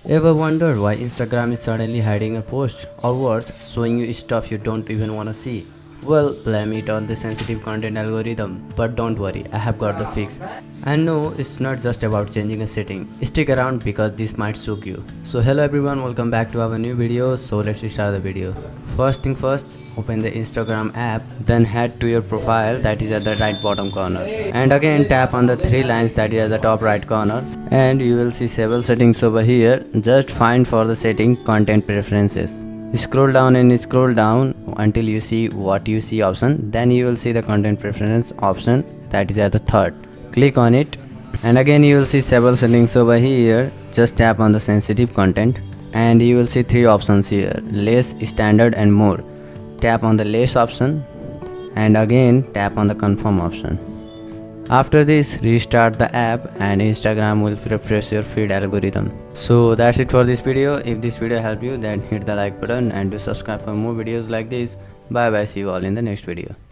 Ever wondered why Instagram is suddenly hiding a post, or worse, showing you stuff you don't even wanna see? Well, blame it on the sensitive content algorithm, but don't worry, I have got the fix. And no, it's not just about changing a setting. Stick around because this might shock you. So hello everyone, welcome back to our new video. So let's start the video. First thing first, open the Instagram app, then head to your profile that is at the right bottom corner. And again tap on the three lines that is at the top right corner. And you will see several settings over here. Just find for the setting content preferences. Scroll down and scroll down until you see what you see option. Then you will see the content preference option that is at the third. Click on it and again you will see several settings over here. Just tap on the sensitive content and you will see three options here: less, standard and more. Tap on the less option and again tap on the confirm option. After this, restart the app and Instagram will refresh your feed algorithm. So that's it for this video. If this video helped you, then hit the like button and do subscribe for more videos like this. Bye bye, see you all in the next video.